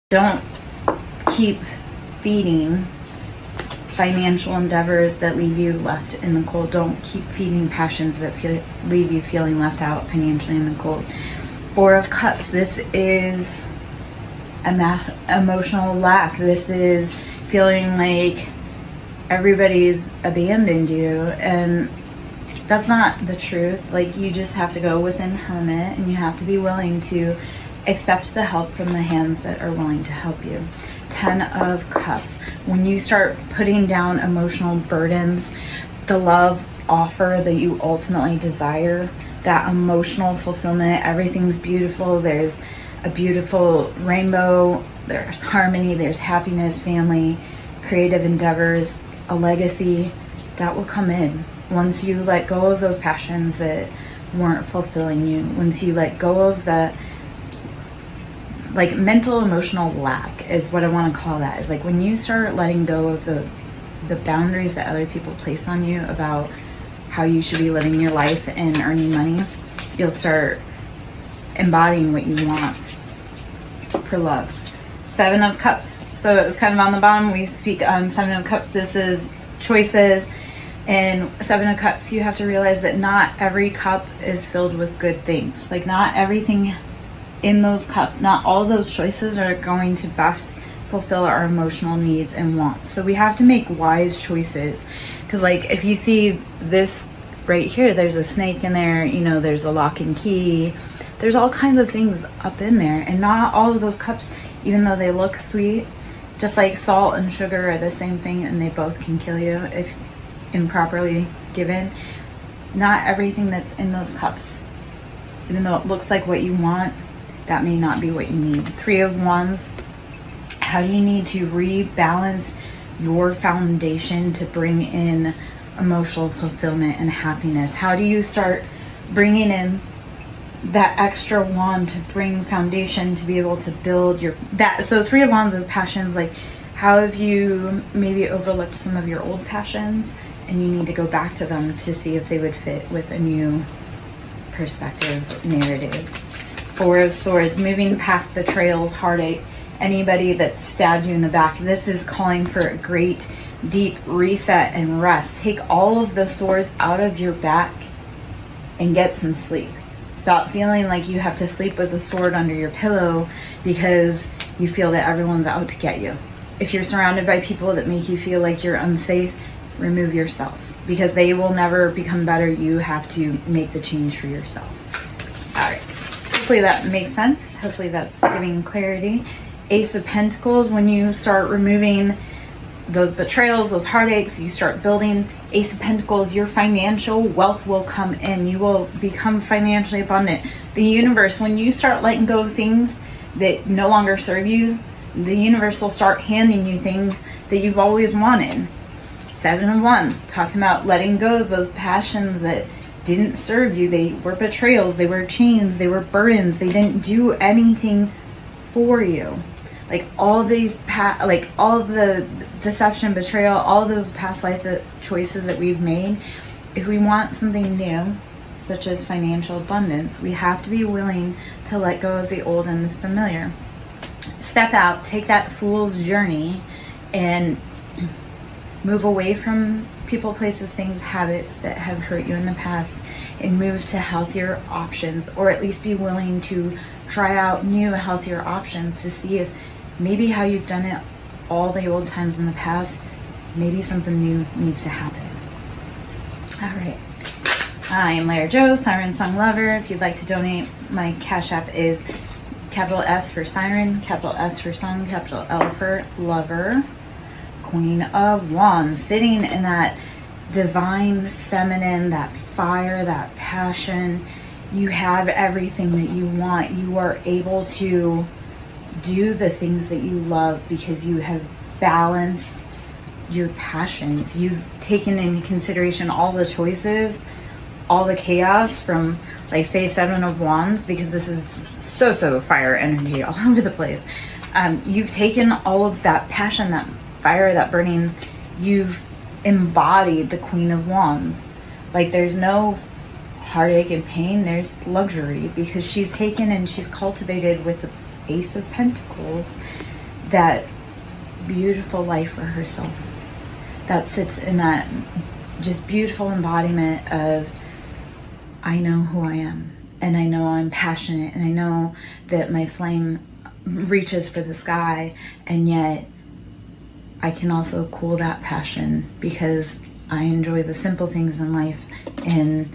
Don't keep feeding financial endeavors that leave you left in the cold. Don't keep feeding passions that leave you feeling left out financially in the cold. Four of Cups, this is emotional lack. This is feeling like everybody's abandoned you, and that's not the truth. Like, you just have to go within hermit, and you have to be willing to accept the help from the hands that are willing to help you. 10 of Cups. When you start putting down emotional burdens, the love offer that you ultimately desire, that emotional fulfillment, everything's beautiful. There's a beautiful rainbow. There's harmony. There's happiness, family, creative endeavors, a legacy that will come in once you let go of those passions that weren't fulfilling you. Once you let go of the mental emotional lack is what I want to call that. Is like when you start letting go of the boundaries that other people place on you about how you should be living your life and earning money, you'll start embodying what you want for love. 7 of Cups. So it was kind of on the bottom. We speak on 7 of Cups. This is choices. And 7 of Cups, you have to realize that not every cup is filled with good things. Like, not everything in those cups, not all those choices are going to best fulfill our emotional needs and wants. So we have to make wise choices. Because, like, if you see this right here, there's a snake in there, you know, there's a lock and key, there's all kinds of things up in there. And not all of those cups, even though they look sweet, just like salt and sugar are the same thing, and they both can kill you if improperly given. Not everything that's in those cups, even though it looks like what you want, that may not be what you need. 3 of Wands. How do you need to rebalance your foundation to bring in emotional fulfillment and happiness? How do you start bringing in that extra wand to bring foundation to be able to build your that? So 3 of Wands is passions. Like, how have you maybe overlooked some of your old passions, and you need to go back to them to see if they would fit with a new perspective, narrative. 4 of Swords, moving past betrayals, heartache, anybody that stabbed you in the back. This is calling for a great deep reset and rest. Take all of the swords out of your back and get some sleep. Stop feeling like you have to sleep with a sword under your pillow because you feel that everyone's out to get you. If you're surrounded by people that make you feel like you're unsafe, remove yourself, because they will never become better. You have to make the change for yourself. All right. Hopefully that makes sense. Hopefully that's giving clarity. Ace of Pentacles, when you start removing those betrayals, those heartaches, you start building. Ace of Pentacles, your financial wealth will come in. You will become financially abundant. The universe, when you start letting go of things that no longer serve you, the universe will start handing you things that you've always wanted. 7 of Wands, talking about letting go of those passions that didn't serve you. They were betrayals, they were chains, they were burdens, they didn't do anything for you. Like all these all the deception, betrayal, all those past life choices that we've made, if we want something new, such as financial abundance, we have to be willing to let go of the old and the familiar. Step out, take that fool's journey, and move away from people, places, things, habits that have hurt you in the past, and move to healthier options, or at least be willing to try out new, healthier options to see if maybe how you've done it all the old times in the past, maybe something new needs to happen. All right. I am Lara Jo, SirenSong Lover. If you'd like to donate, my Cash App is capital S for Siren, capital S for Song, capital L for Lover. Queen of Wands, sitting in that divine feminine, that fire, that passion. You have everything that you want. You are able to do the things that you love because you have balanced your passions. You've taken into consideration all the choices, all the chaos from, like, say, 7 of Wands, because this is so fire energy all over the place. You've taken all of that passion, that fire, that burning, you've embodied the Queen of Wands. Like, there's no heartache and pain, there's luxury, because she's taken and she's cultivated with the Ace of Pentacles that beautiful life for herself, that sits in that just beautiful embodiment of, I know who I am, and I know I'm passionate, and I know that my flame reaches for the sky, and yet I can also cool that passion because I enjoy the simple things in life, and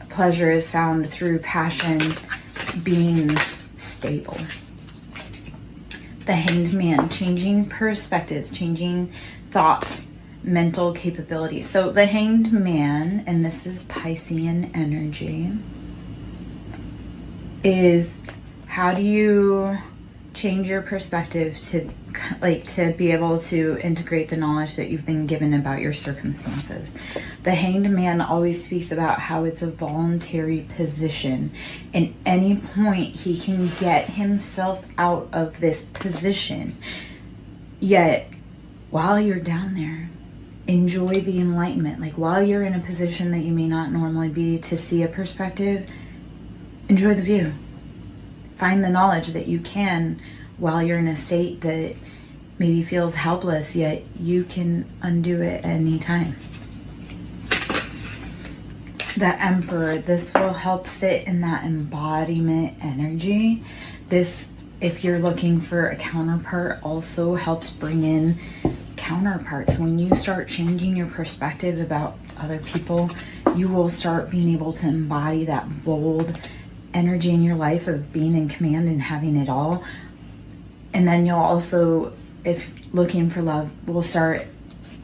pleasure is found through passion being stable. The Hanged Man, changing perspectives, changing thought, mental capabilities. So the Hanged Man, and this is Piscean energy, is how do you change your perspective to be able to integrate the knowledge that you've been given about your circumstances. The Hanged Man always speaks about how it's a voluntary position. At any point he can get himself out of this position. Yet while you're down there, enjoy the enlightenment. Like while you're in a position that you may not normally be to see a perspective, enjoy the view. Find the knowledge that you can while you're in a state that maybe feels helpless, yet you can undo it at any time. The Emperor, this will help sit in that embodiment energy. This, if you're looking for a counterpart, also helps bring in counterparts. When you start changing your perspective about other people, you will start being able to embody that bold energy in your life of being in command and having it all. And then you'll also, if looking for love, will start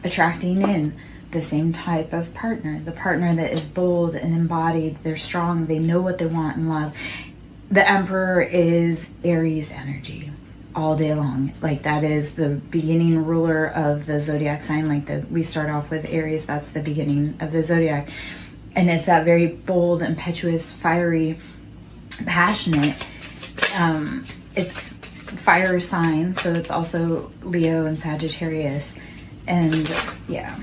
attracting in the same type of partner, the partner that is bold and embodied, they're strong, they know what they want in love. The Emperor is Aries energy all day long. Like that is the beginning ruler of the zodiac sign. We start off with Aries, that's the beginning of the zodiac. And it's that very bold, impetuous, fiery, passionate. It's fire signs, so it's also Leo and Sagittarius. And yeah,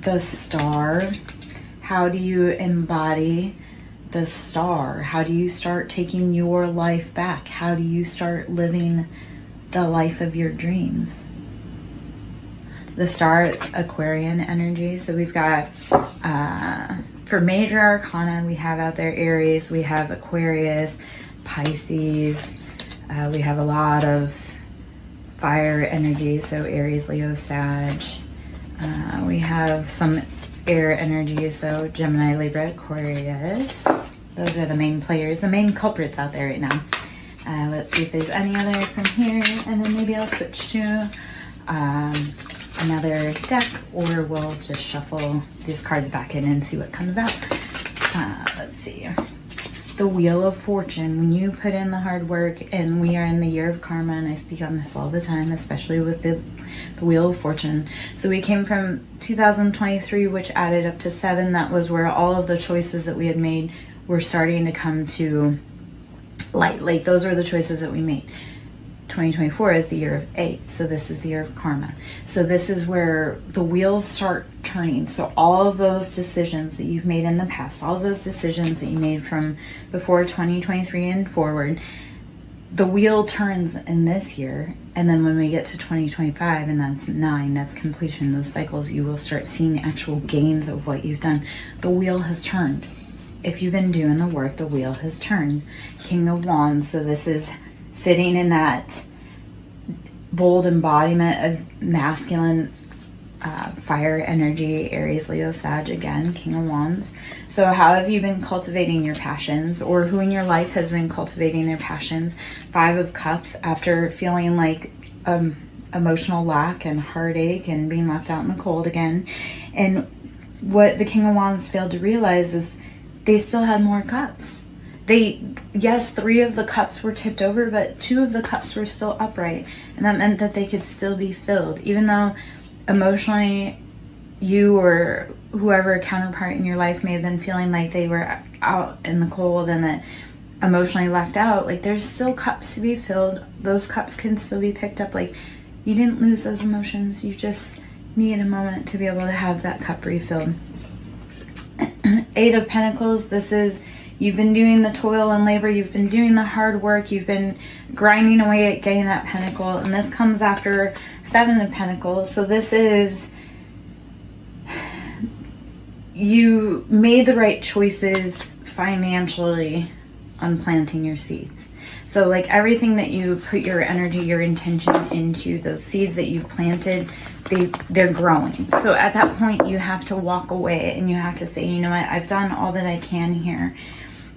the Star, how do you embody the Star? How do you start taking your life back? How do you start living the life of your dreams? The Star, Aquarian energy. So we've got for major arcana, we have out there Aries, we have Aquarius, Pisces, we have a lot of fire energy, so Aries, Leo, Sag. We have some air energy, so Gemini, Libra, Aquarius. Those are the main players, the main culprits out there right now. Let's see if there's any other from here, and then maybe I'll switch to another deck, or we'll just shuffle these cards back in and see what comes out. Let's see. The Wheel of Fortune. When you put in the hard work, and we are in the year of karma, and I speak on this all the time, especially with the Wheel of Fortune. So we came from 2023, which added up to 7. That was where all of the choices that we had made were starting to come to light. Like those are the choices that we made. 2024 is the year of 8, so this is the year of karma. So this is where the wheels start turning. So all of those decisions that you've made in the past, all of those decisions that you made from before 2023 and forward, the wheel turns in this year. And then when we get to 2025, and that's 9, that's completion, those cycles, you will start seeing the actual gains of what you've done. The wheel has turned. If you've been doing the work, the wheel has turned. King of Wands, so this is sitting in that bold embodiment of masculine fire energy, Aries, Leo, Sag, again, King of Wands. So how have you been cultivating your passions, or who in your life has been cultivating their passions? 5 of Cups, after feeling like emotional lack and heartache and being left out in the cold again. And what the King of Wands failed to realize is they still had more cups. Yes, 3 of the cups were tipped over, but 2 of the cups were still upright. And that meant that they could still be filled. Even though emotionally you or whoever counterpart in your life may have been feeling like they were out in the cold and that emotionally left out, like there's still cups to be filled. Those cups can still be picked up. Like you didn't lose those emotions. You just need a moment to be able to have that cup refilled. 8 of Pentacles, this is You've been doing the toil and labor. You've been doing the hard work. You've been grinding away at getting that pentacle. And this comes after 7 of Pentacles. So this is, you made the right choices financially on planting your seeds. So like everything that you put your energy, your intention into, those seeds that you've planted, they're growing. So at that point you have to walk away and you have to say, you know what, I've done all that I can here.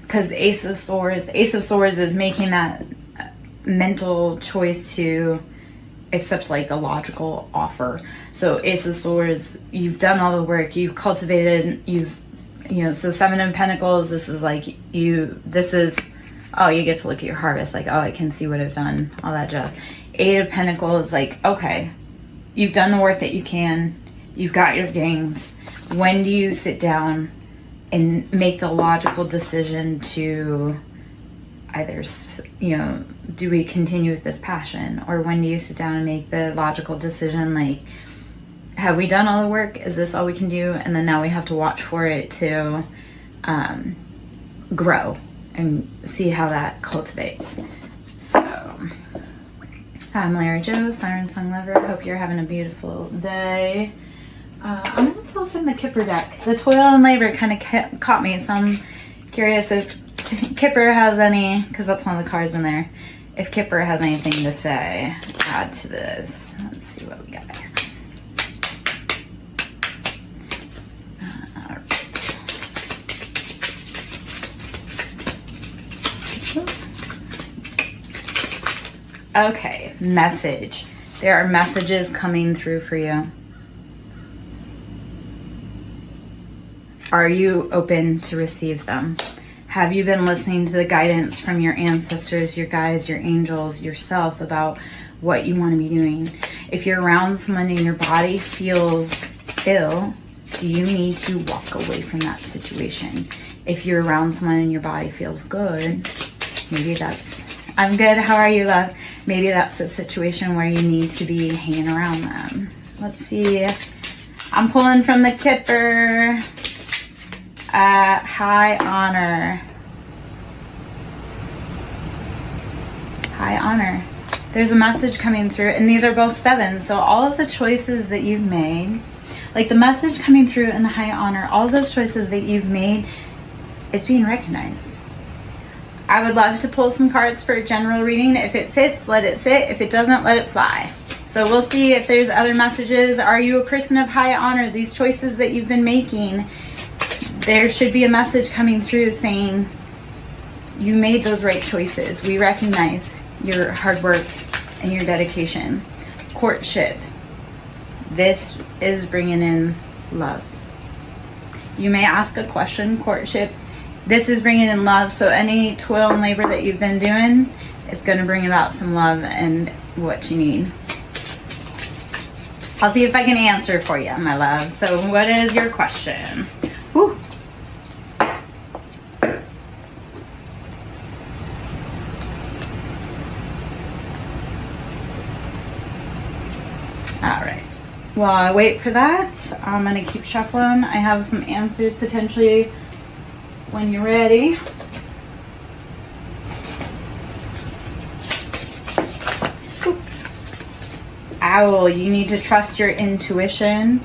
Because Ace of Swords is making that mental choice to accept like a logical offer. So Ace of Swords, you've done all the work, you've cultivated, so 7 of Pentacles, this is like oh, you get to look at your harvest, like, oh, I can see what I've done, all that jazz. 8 of Pentacles, like, okay, you've done the work that you can, you've got your gains. When do you sit down and make the logical decision to either, do we continue with this passion? Or when do you sit down and make the logical decision, like, have we done all the work? Is this all we can do? And then now we have to watch for it to grow and see how that cultivates. So, I'm Larry Joe, SirenSong Lover. Hope you're having a beautiful day. I'm going to pull from the Kipper deck. The toil and labor kind of caught me, so I'm curious if Kipper has any, because that's one of the cards in there, if Kipper has anything to say, add to this. Let's see what we got. Okay, message. There are messages coming through for you. Are you open to receive them? Have you been listening to the guidance from your ancestors, your guides, your angels, yourself about what you want to be doing? If you're around someone and your body feels ill, do you need to walk away from that situation? If you're around someone and your body feels good, maybe that's, I'm good, how are you, love? Maybe that's a situation where you need to be hanging around them. Let's see. I'm pulling from the Kipper. High honor. High honor. There's a message coming through, and these are both 7. So all of the choices that you've made, like the message coming through in the high honor, all of those choices that you've made is being recognized. I would love to pull some cards for a general reading. If it fits, let it sit. If it doesn't, let it fly. So we'll see if there's other messages. Are you a person of high honor? These choices that you've been making, there should be a message coming through saying you made those right choices. We recognize your hard work and your dedication. Courtship. This is bringing in love. You may ask a question, courtship. This is bringing in love. So any toil and labor that you've been doing is going to bring about some love and what you need. I'll see if I can answer for you, my love. So what is your question? Whew. All right. While I wait for that, I'm going to keep shuffling. I have some answers potentially when you're ready. Owl, you need to trust your intuition.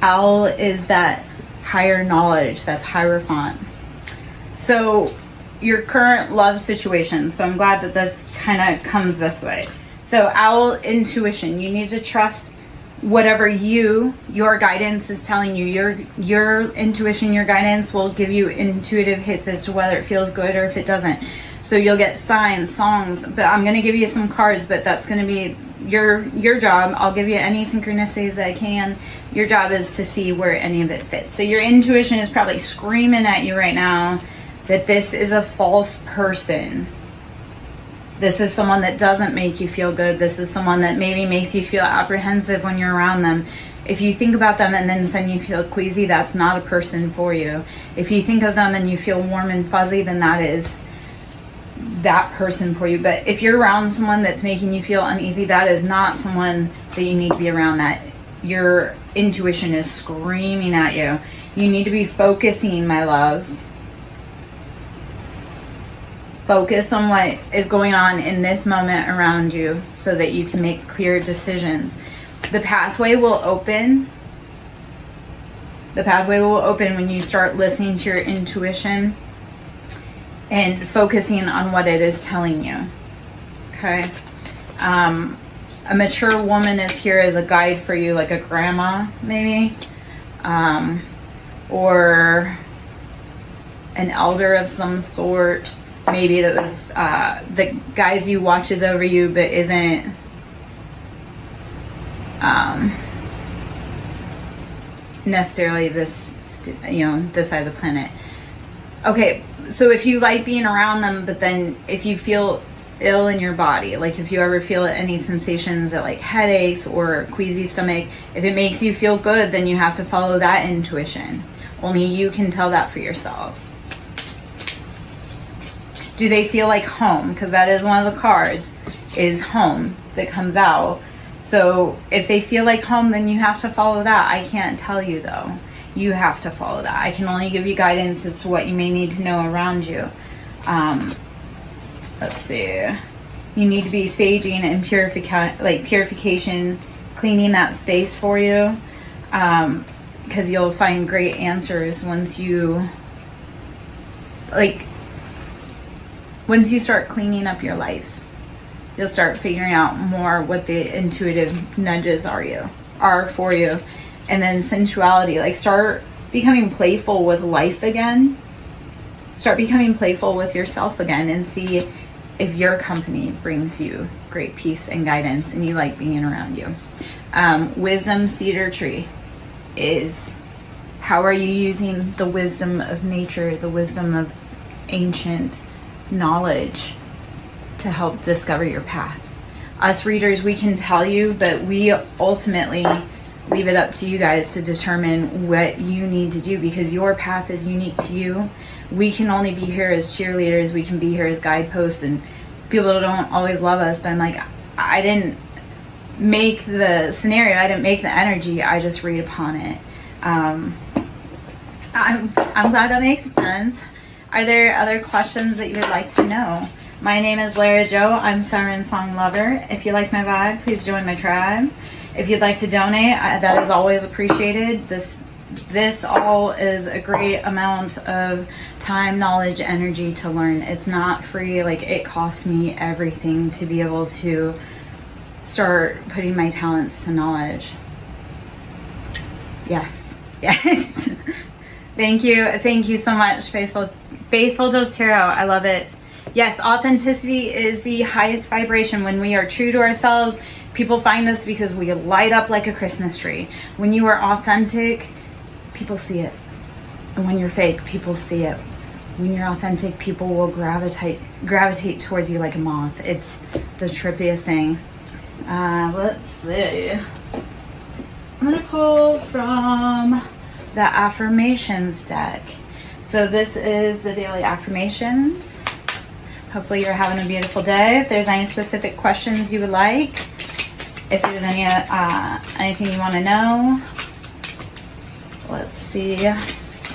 Owl is that higher knowledge, that's Hierophant. So your current love situation, so I'm glad that this kind of comes this way. So owl, intuition, you need to trust whatever your guidance is telling you. Your intuition, your guidance will give you intuitive hits as to whether it feels good or if it doesn't. So you'll get signs, songs, but I'm going to give you some cards, but that's going to be your job. I'll give you any synchronicities that I can. Your job is to see where any of it fits. So your intuition is probably screaming at you right now that this is a false person. This is someone that doesn't make you feel good. This is someone that maybe makes you feel apprehensive when you're around them. If you think about them and then you feel queasy, that's not a person for you. If you think of them and you feel warm and fuzzy, then that is that person for you. But if you're around someone that's making you feel uneasy, that is not someone that you need to be around. That your intuition is screaming at you. You need to be focusing, my love. Focus on what is going on in this moment around you so that you can make clear decisions. The pathway will open. The pathway will open when you start listening to your intuition and focusing on what it is telling you. Okay? A mature woman is here as a guide for you, like a grandma, maybe. Or an elder of some sort. Maybe that was that guides you, watches over you, but isn't necessarily this, this side of the planet. Okay, so if you like being around them, but then if you feel ill in your body, like if you ever feel any sensations of like headaches or queasy stomach, if it makes you feel good, then you have to follow that intuition. Only you can tell that for yourself. Do they feel like home? Because that is one of the cards, is home, that comes out. So if they feel like home, then you have to follow that. I can't tell you though. You have to follow that. I can only give you guidance as to what you may need to know around you. Let's see. You need to be saging and purification, cleaning that space for you. Because you'll find great answers once you start cleaning up your life. You'll start figuring out more what the intuitive nudges are for you. And then sensuality, like start becoming playful with life again. Start becoming playful with yourself again and see if your company brings you great peace and guidance and you like being around you. Wisdom cedar tree is, how are you using the wisdom of nature, the wisdom of ancient knowledge to help discover your path? Us readers, we can tell you, but we ultimately leave it up to you guys to determine what you need to do, because your path is unique to you. We can only be here as cheerleaders, we can be here as guideposts, and people don't always love us, but I'm like, I didn't make the scenario, I didn't make the energy, I just read upon it. I'm glad that makes sense. Are there other questions that you would like to know? My name is Lara Jo. I'm SirenSong Lover. If you like my vibe, please join my tribe. If you'd like to donate, that is always appreciated. This all is a great amount of time, knowledge, energy to learn. It's not free. Like, it costs me everything to be able to start putting my talents to knowledge. Yes. Thank you so much, Faithful Does Tarot. I love it. Yes, authenticity is the highest vibration. When we are true to ourselves, people find us because we light up like a Christmas tree. When you are authentic, people see it. And when you're fake, people see it. When you're authentic, people will gravitate towards you like a moth. It's the trippiest thing. Let's see. I'm going to pull from the affirmations deck. So this is the daily affirmations. Hopefully you're having a beautiful day. If there's any specific questions you would like, if there's anything you want to know, let's see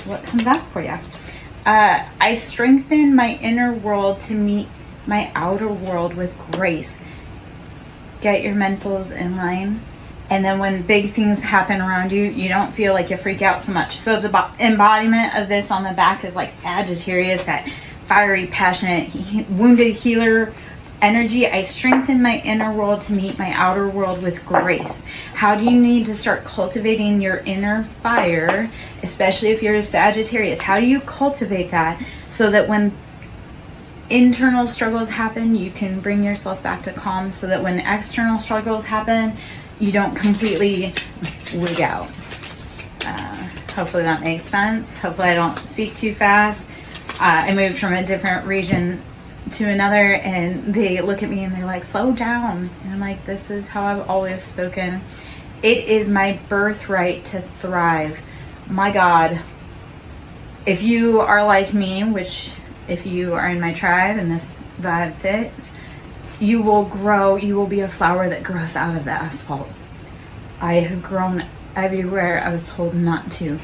what comes out for you. I strengthen my inner world to meet my outer world with grace. Get your mentals in line. And then when big things happen around you, you don't feel like you freak out so much. So the embodiment of this on the back is like Sagittarius, that fiery, passionate, wounded healer energy. I strengthen my inner world to meet my outer world with grace. How do you need to start cultivating your inner fire, especially if you're a Sagittarius? How do you cultivate that so that when internal struggles happen, you can bring yourself back to calm, so that when external struggles happen, you don't completely wig out? Hopefully that makes sense. Hopefully I don't speak too fast. I moved from a different region to another, and they look at me and they're like, slow down. And I'm like, this is how I've always spoken. It is my birthright to thrive. My God, if you are like me, which if you are in my tribe and this vibe fits, you will grow. You will be a flower that grows out of the asphalt. I have grown everywhere I was told not to.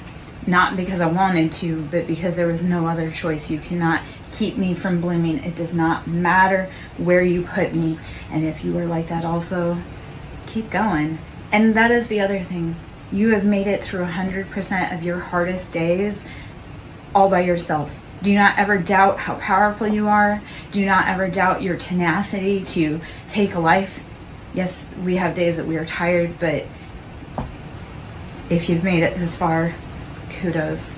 not because I wanted to, but because there was no other choice. You cannot keep me from blooming. It does not matter where you put me. And if you were like that also, keep going. And that is the other thing. You have made it through 100% of your hardest days all by yourself. Do not ever doubt how powerful you are. Do not ever doubt your tenacity to take a life. Yes, we have days that we are tired, but if you've made it this far, kudos.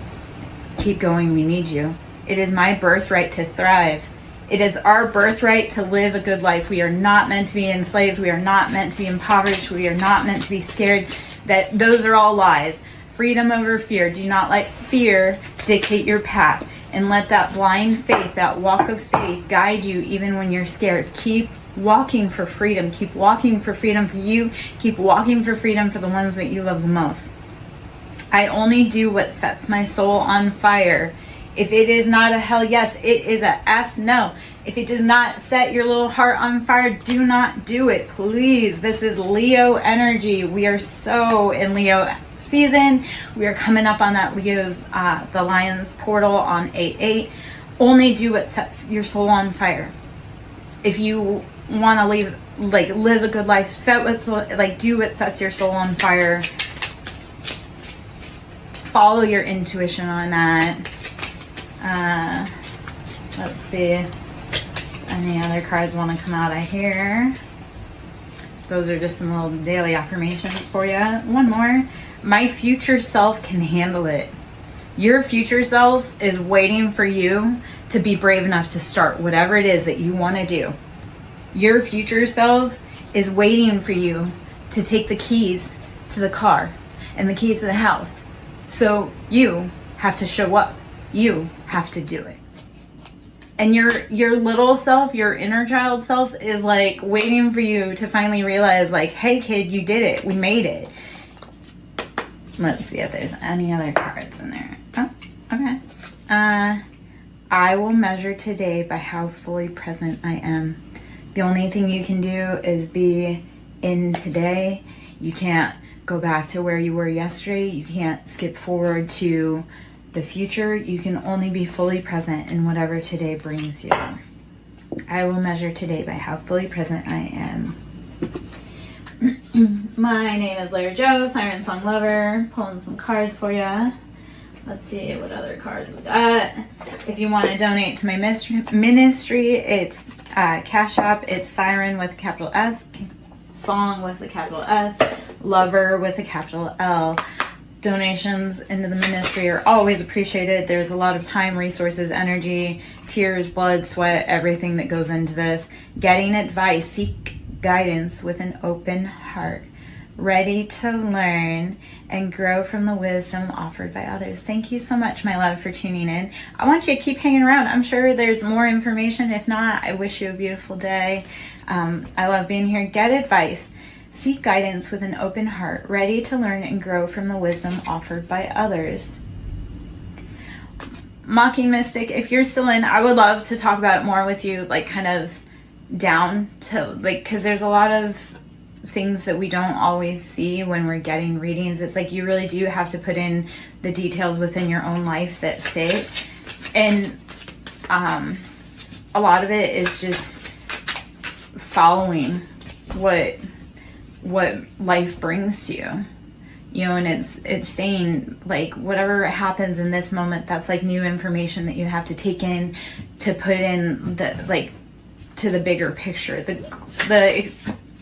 Keep going. We need you. It is my birthright to thrive. It is our birthright to live a good life. We are not meant to be enslaved. We are not meant to be impoverished. We are not meant to be scared. Those are all lies. Freedom over fear. Do not let fear dictate your path. And let that blind faith, that walk of faith, guide you even when you're scared. Keep walking for freedom. Keep walking for freedom for you. Keep walking for freedom for the ones that you love the most. I only do what sets my soul on fire. If it is not a hell yes, it is a F no. If it does not set your little heart on fire, do not do it, please. This is Leo energy. We are so in Leo season. We are coming up on that Leo's, the Lion's portal on 8/8. Only do what sets your soul on fire. If you want to live a good life, do what sets your soul on fire. Follow your intuition on that. Let's see. Any other cards want to come out of here? Those are just some little daily affirmations for you. One more. My future self can handle it. Your future self is waiting for you to be brave enough to start whatever it is that you want to do. Your future self is waiting for you to take the keys to the car and the keys to the house. So you have to show up. You have to do it. And your little self, your inner child self is like waiting for you to finally realize like, hey kid, you did it. We made it. Let's see if there's any other cards in there. Oh, okay. I will measure today by how fully present I am. The only thing you can do is be in today. You can't go back to where you were yesterday. You can't skip forward to the future. You can only be fully present in whatever today brings you. I will measure today by how fully present I am. My name is Larry Joe, SirenSong lover. Pulling some cards for you. Let's see what other cards we got. If you want to donate to my ministry, it's Cash App. It's Siren with a capital S, Song with a capital S, Lover with a capital L. Donations into the ministry are always appreciated. There's a lot of time, resources, energy, tears, blood, sweat, everything that goes into this. Getting advice, seek guidance with an open heart, ready to learn and grow from the wisdom offered by others. Thank you so much, my love, for tuning in. I want you to keep hanging around. I'm sure there's more information. If not, I wish you a beautiful day. I love being here. Get advice. Seek guidance with an open heart, ready to learn and grow from the wisdom offered by others. Mocking Mystic, if you're still in, I would love to talk about it more with you, like kind of down to, like, because there's a lot of things that we don't always see when we're getting readings. It's like you really do have to put in the details within your own life that fit. And a lot of it is just following what life brings to you, you know, and it's saying like whatever happens in this moment, that's like new information that you have to take in to put in the, like, to the bigger picture, the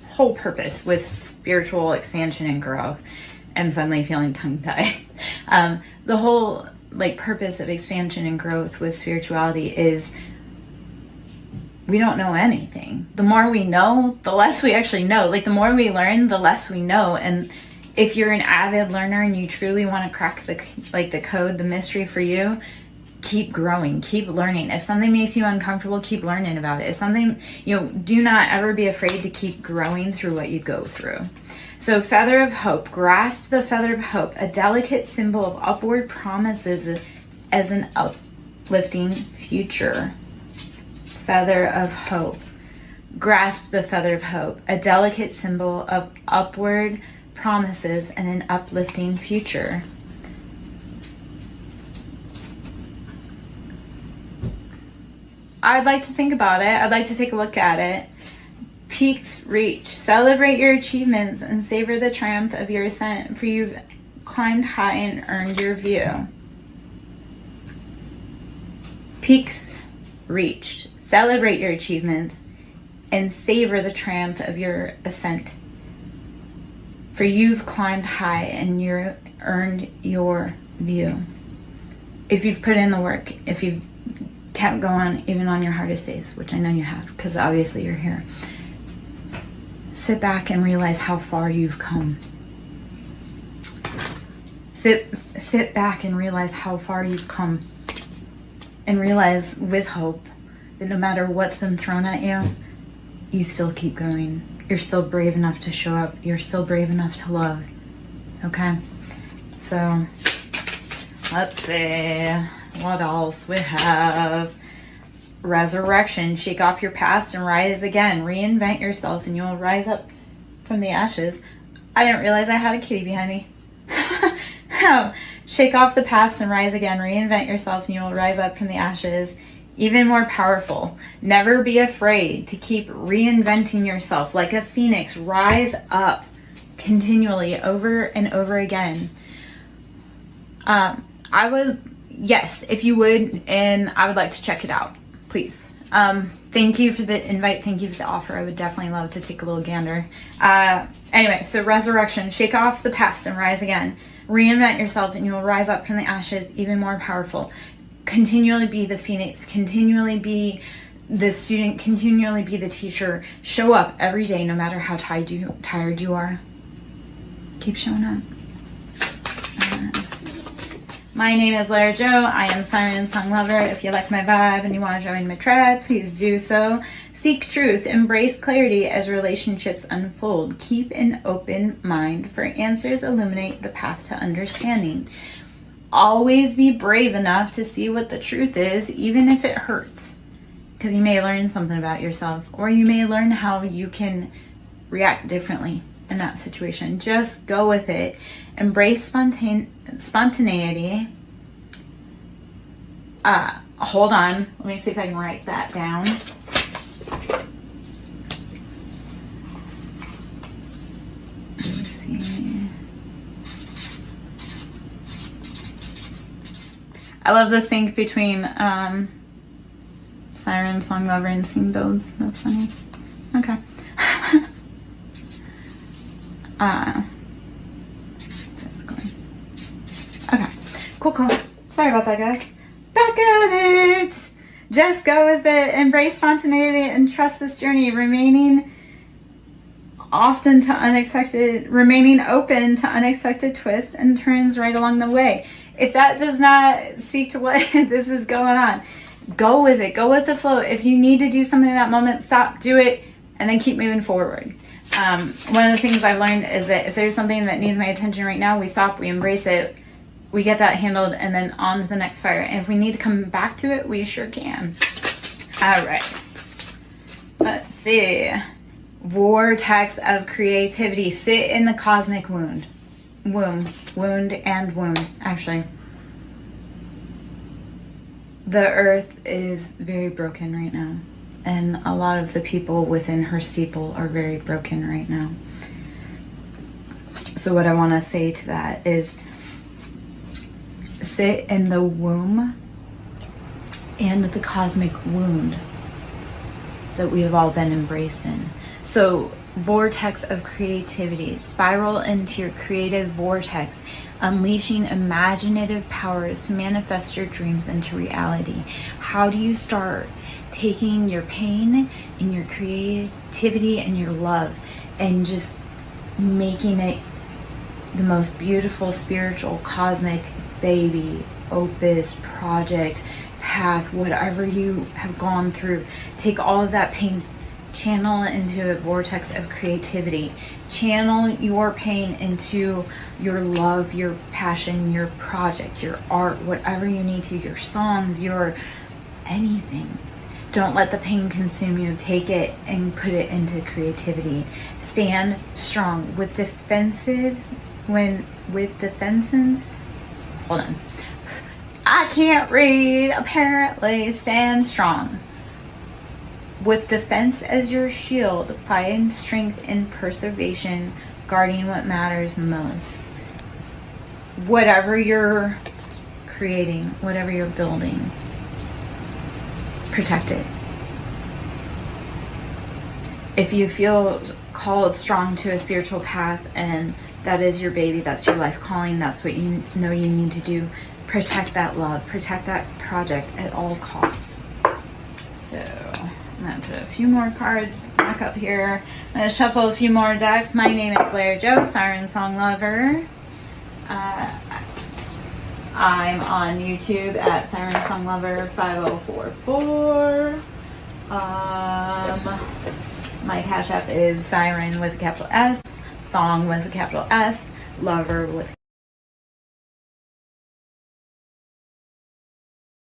whole purpose with spiritual expansion and growth. I'm suddenly feeling tongue-tied. The whole like purpose of expansion and growth with spirituality is we don't know anything. The more we know, the less we actually know. Like the more we learn, the less we know. And if you're an avid learner and you truly want to crack the code, the mystery for you, keep growing, keep learning. If something makes you uncomfortable, keep learning about it. If something, do not ever be afraid to keep growing through what you go through. So feather of hope, grasp the feather of hope, a delicate symbol of upward promises as an uplifting future. Feather of hope. Grasp the feather of hope, a delicate symbol of upward promises and an uplifting future. I'd like to think about it. I'd like to take a look at it. Peaks reached. Celebrate your achievements and savor the triumph of your ascent, for you've climbed high and earned your view. Peaks reached. Celebrate your achievements and savor the triumph of your ascent, for you've climbed high and you've earned your view. If you've put in the work, if you've kept going even on your hardest days, which I know you have, because obviously you're here, sit back and realize how far you've come. Sit back and realize how far you've come, and realize with hope that no matter what's been thrown at you, you still keep going. You're still brave enough to show up. You're still brave enough to love. Okay? So, let's see what else we have. Resurrection. Shake off your past and rise again. Reinvent yourself and you'll rise up from the ashes. I didn't realize I had a kitty behind me. Shake off the past and rise again. Reinvent yourself and you'll rise up from the ashes. Even more powerful. Never be afraid to keep reinventing yourself like a phoenix. Rise up continually over and over again. I would, yes, if you would, and I would like to check it out, please. Thank you for the invite. Thank you for the offer. I would definitely love to take a little gander. Anyway, so resurrection. Shake off the past and rise again. Reinvent yourself and you will rise up from the ashes even more powerful. Continually be the phoenix. Continually be the student. Continually be the teacher. Show up every day no matter how tired you are. Keep showing up. My name is Lara Jo. I am SirenSong lover. If you like my vibe and you want to join my tribe, please do so. Seek truth. Embrace clarity as relationships unfold. Keep an open mind, for answers illuminate the path to understanding. Always be brave enough to see what the truth is, even if it hurts. Because you may learn something about yourself, or you may learn how you can react differently in that situation. Just go with it. Embrace spontaneity. Hold on. Let me see if I can write that down. Let me see. I love the sync between SirenSong lover and Sing Builds. That's funny. Okay. That's going. Okay. Cool. Sorry about that, guys. Back at it. Just go with it. Embrace spontaneity and trust this journey. Remaining open to unexpected twists and turns right along the way. If that does not speak to what this is going on, go with it. Go with the flow. If you need to do something in that moment, stop, do it, and then keep moving forward. One of the things I've learned is that if there's something that needs my attention right now, we stop, we embrace it, we get that handled, and then on to the next fire. And if we need to come back to it, we sure can. All right. Let's see. Vortex of creativity. Sit in the cosmic wound, actually. The earth is very broken right now. And a lot of the people within her steeple are very broken right now. So what I want to say to that is, sit in the womb and the cosmic wound that we have all been embraced in. So vortex of creativity. Spiral into your creative vortex, unleashing imaginative powers to manifest your dreams into reality. How do you start? Taking your pain and your creativity and your love and just making it the most beautiful spiritual cosmic baby, opus, project, path, whatever you have gone through. Take all of that pain, channel it into a vortex of creativity. Channel your pain into your love, your passion, your project, your art, whatever you need to, your songs, your anything. Don't let the pain consume you. Take it and put it into creativity. Stand strong. With defenses, hold on. I can't read, apparently. Stand strong. With defense as your shield, find strength in preservation, guarding what matters most. Whatever you're creating, whatever you're building, protect it. If you feel called strong to a spiritual path and that is your baby, that's your life calling, that's what you know you need to do, protect that love, protect that project at all costs. So I'm going to put a few more cards back up here. I'm going to shuffle a few more decks. My name is Blair Jo, SirenSong Lover. I'm on YouTube at SirenSong Lover 5044. My Cash App is Siren with a capital S, Song with a capital S, Lover with